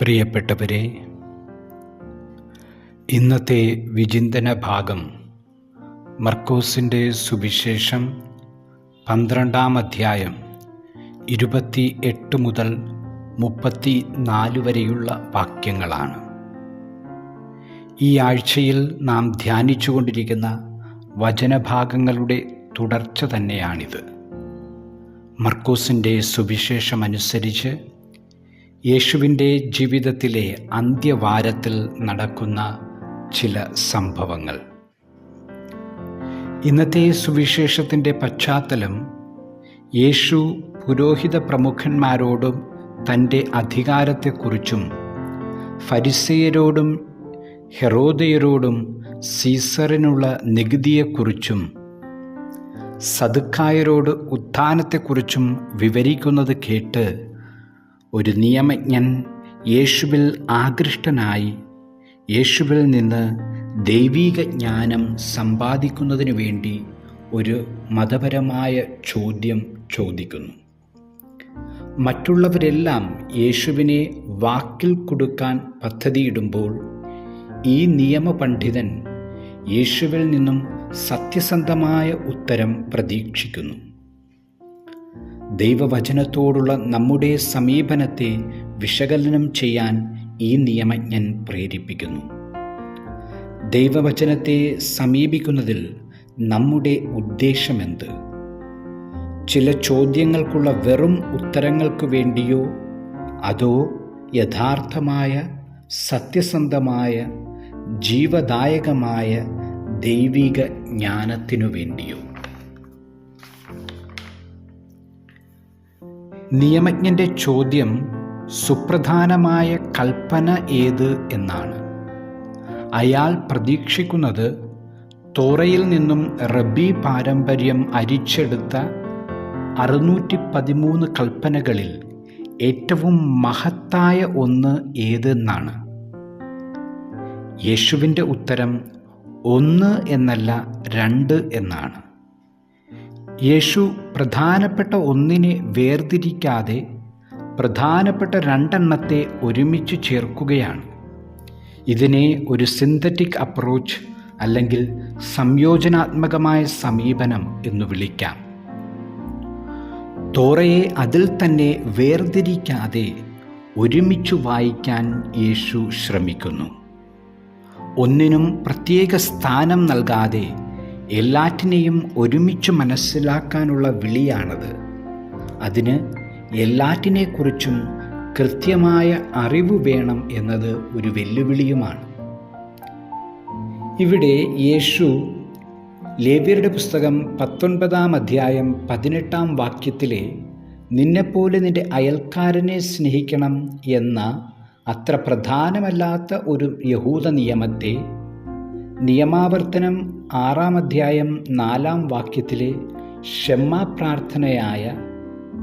പ്രിയപ്പെട്ടവരെ, ഇന്നത്തെ വിചിന്തന ഭാഗം മർക്കോസിൻ്റെ സുവിശേഷം 12-ാം അധ്യായം 28 മുതൽ 34 വരെയുള്ള വാക്യങ്ങളാണ്. ഈ ആഴ്ചയിൽ നാം ധ്യാനിച്ചുകൊണ്ടിരിക്കുന്ന വചനഭാഗങ്ങളുടെ തുടർച്ച തന്നെയാണിത്. മർക്കോസിൻ്റെ സുവിശേഷമനുസരിച്ച് യേശുവിൻ്റെ ജീവിതത്തിലെ അന്ത്യവാരത്തിൽ നടക്കുന്ന ചില സംഭവങ്ങൾ. ഇന്നത്തെ സുവിശേഷത്തിൻ്റെ പശ്ചാത്തലം യേശു പുരോഹിത പ്രമുഖന്മാരോടും തൻ്റെ അധികാരത്തെക്കുറിച്ചും ഫരിസേയരോടും ഹെരോദയരോടും സീസറിനുള്ള നികുതിയെക്കുറിച്ചും സദുക്കായരോട് ഉത്ഥാനത്തെക്കുറിച്ചും വിവരിക്കുന്നത് കേട്ട് ഒരു നിയമജ്ഞൻ യേശുവിൽ ആകൃഷ്ടനായി യേശുവിൽ നിന്ന് ദൈവീക ജ്ഞാനം സമ്പാദിക്കുന്നതിനു വേണ്ടി ഒരു മതപരമായ ചോദ്യം ചോദിക്കുന്നു. മറ്റുള്ളവരെല്ലാം യേശുവിനെ വാക്കിൽ കൊടുക്കാൻ പദ്ധതിയിടുമ്പോൾ ഈ നിയമപണ്ഡിതൻ യേശുവിൽ നിന്നും സത്യസന്ധമായ ഉത്തരം പ്രതീക്ഷിക്കുന്നു. ദൈവവചനത്തോടുള്ള നമ്മുടെ സമീപനത്തെ വിശകലനം ചെയ്യാൻ ഈ നിയമജ്ഞൻ പ്രേരിപ്പിക്കുന്നു. ദൈവവചനത്തെ സമീപിക്കുന്നതിൽ നമ്മുടെ ഉദ്ദേശമെന്ത്? ചില ചോദ്യങ്ങൾക്കുള്ള വെറും ഉത്തരങ്ങൾക്ക് വേണ്ടിയോ അതോ യഥാർത്ഥമായ, സത്യസന്ധമായ, ജീവദായകമായ ദൈവിക ജ്ഞാനത്തിനു വേണ്ടിയോ? നിയമജ്ഞൻ്റെ ചോദ്യം സുപ്രധാനമായ കൽപ്പന ഏത് എന്നാണ്. അയാൾ പ്രതീക്ഷിക്കുന്നത് തോറയിൽ നിന്നും റബ്ബി പാരമ്പര്യം അരിച്ചെടുത്ത 613 കൽപ്പനകളിൽ ഏറ്റവും മഹത്തായ ഒന്ന് ഏതെന്നാണ്. യേശുവിൻ്റെ ഉത്തരം 1 എന്നല്ല 2 എന്നാണ്. യേശു പ്രധാനപ്പെട്ട ഒന്നിനെ വേർതിരിക്കാതെ പ്രധാനപ്പെട്ട 2 എണ്ണത്തെ ഒരുമിച്ച് ചേർക്കുകയാണ്. ഇതിനെ ഒരു സിന്തറ്റിക് അപ്രോച്ച് അല്ലെങ്കിൽ സംയോജനാത്മകമായ സമീപനം എന്ന് വിളിക്കാം. തോറയെ അതിൽ തന്നെ വേർതിരിക്കാതെ ഒരുമിച്ച് വായിക്കാൻ യേശു ശ്രമിക്കുന്നു. ഒന്നിനും പ്രത്യേക സ്ഥാനം നൽകാതെ എല്ലാറ്റിനെയും ഒരുമിച്ച് മനസ്സിലാക്കാനുള്ള വിളിയാണത്. അതിന് എല്ലാറ്റിനെക്കുറിച്ചും കൃത്യമായ അറിവ് വേണം എന്നത് ഒരു വെല്ലുവിളിയുമാണ്. ഇവിടെ യേശു ലേവ്യരുടെ പുസ്തകം 19-ാം അധ്യായം 18-ാം വാക്യത്തിലെ നിന്നെപ്പോലെ നിന്റെ അയൽക്കാരനെ സ്നേഹിക്കണം എന്ന അത്ര പ്രധാനമല്ലാത്ത ഒരു യഹൂദ നിയമത്തെ നിയമാവർത്തനം 6-ാം അധ്യായം 4-ാം വാക്യത്തിലെ ഷെമ്മാ പ്രാർത്ഥനയായ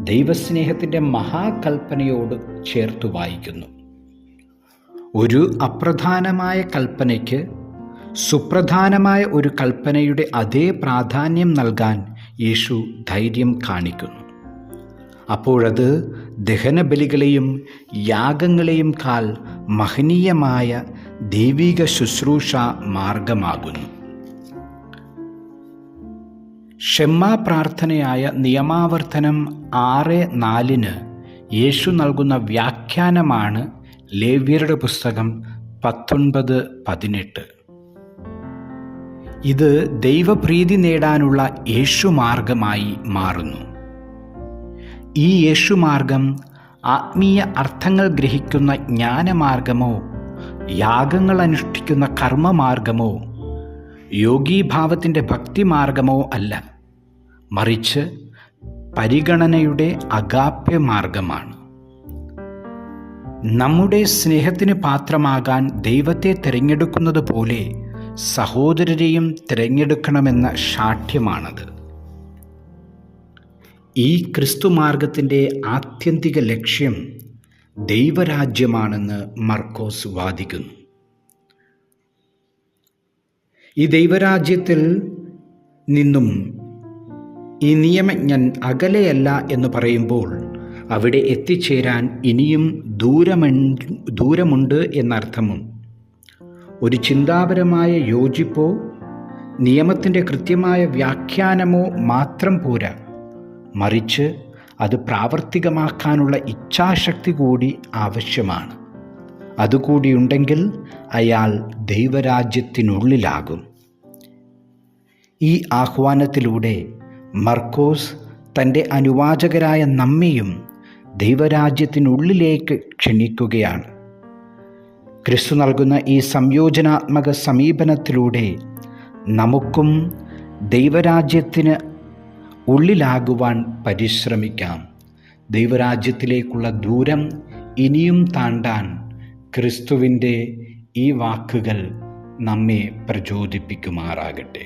ദൈവസ്നേഹത്തിൻ്റെ മഹാകൽപ്പനയോട് ചേർത്ത് വായിക്കുന്നു. ഒരു അപ്രധാനമായ കൽപ്പനയ്ക്ക് സുപ്രധാനമായ ഒരു കൽപ്പനയുടെ അതേ പ്രാധാന്യം നൽകാൻ യേശു ധൈര്യം കാണിക്കുന്നു. അപ്പോഴത് ദഹനബലികളെയും യാഗങ്ങളെയും കാൽ മഹനീയമായ ദൈവിക ശുശ്രൂഷ മാർഗമാകുന്നു. ഷെമ്മാ പ്രാർത്ഥനയായ നിയമാവർത്തനം 6:4 യേശു നൽകുന്ന വ്യാഖ്യാനമാണ് ലേവ്യരുടെ പുസ്തകം 19:18. ഇത് ദൈവപ്രീതി നേടാനുള്ള യേശുമാർഗമായി മാറുന്നു. ഈ യേശുമാർഗം ആത്മീയ അർത്ഥങ്ങൾ ഗ്രഹിക്കുന്ന ജ്ഞാനമാർഗമോ യാഗങ്ങൾ അനുഷ്ഠിക്കുന്ന കർമ്മമാർഗമോ യോഗീഭാവത്തിൻ്റെ ഭക്തിമാർഗമോ അല്ല, മറിച്ച് പരിഗണനയുടെ അഗാപ്യ മാർഗമാണ്. നമ്മുടെ സ്നേഹത്തിന് പാത്രമാകാൻ ദൈവത്തെ തിരഞ്ഞെടുക്കുന്നത് പോലെ സഹോദരരെയും തിരഞ്ഞെടുക്കണമെന്ന ശാഠ്യമാണത്. ഈ ക്രിസ്തുമാർഗത്തിൻ്റെ ആത്യന്തിക ലക്ഷ്യം ദൈവരാജ്യമാണെന്ന് മർക്കോസ് വാദിക്കുന്നു. ഈ ദൈവരാജ്യത്തിൽ നിന്നും ഈ നിയമജ്ഞൻ അകലെയല്ല എന്ന് പറയുമ്പോൾ അവിടെ എത്തിച്ചേരാൻ ഇനിയും ദൂരമുണ്ട് എന്നർത്ഥമും. ഒരു ചിന്താപരമായ യോജിപ്പോ നിയമത്തിൻ്റെ കൃത്യമായ വ്യാഖ്യാനമോ മാത്രം പോരാ, മറിച്ച് അത് പ്രാവർത്തികമാക്കാനുള്ള ഇച്ഛാശക്തി കൂടി ആവശ്യമാണ്. അതുകൂടിയുണ്ടെങ്കിൽ അയാൾ ദൈവരാജ്യത്തിനുള്ളിലാകും. ഈ ആഹ്വാനത്തിലൂടെ മർക്കോസ് തൻ്റെ അനുവാചകരായ നമ്മെയും ദൈവരാജ്യത്തിനുള്ളിലേക്ക് ക്ഷണിക്കുകയാണ്. ക്രിസ്തു നൽകുന്ന ഈ സംയോജനാത്മക സമീപനത്തിലൂടെ നമുക്കും ദൈവരാജ്യത്തിന് ഉള്ളിലാകുവാൻ പരിശ്രമിക്കാം. ദൈവരാജ്യത്തിലേക്കുള്ള ദൂരം ഇനിയും താണ്ടാൻ ക്രിസ്തുവിൻ്റെ ഈ വാക്കുകൾ നമ്മെ പ്രചോദിപ്പിക്കുമാറാകട്ടെ.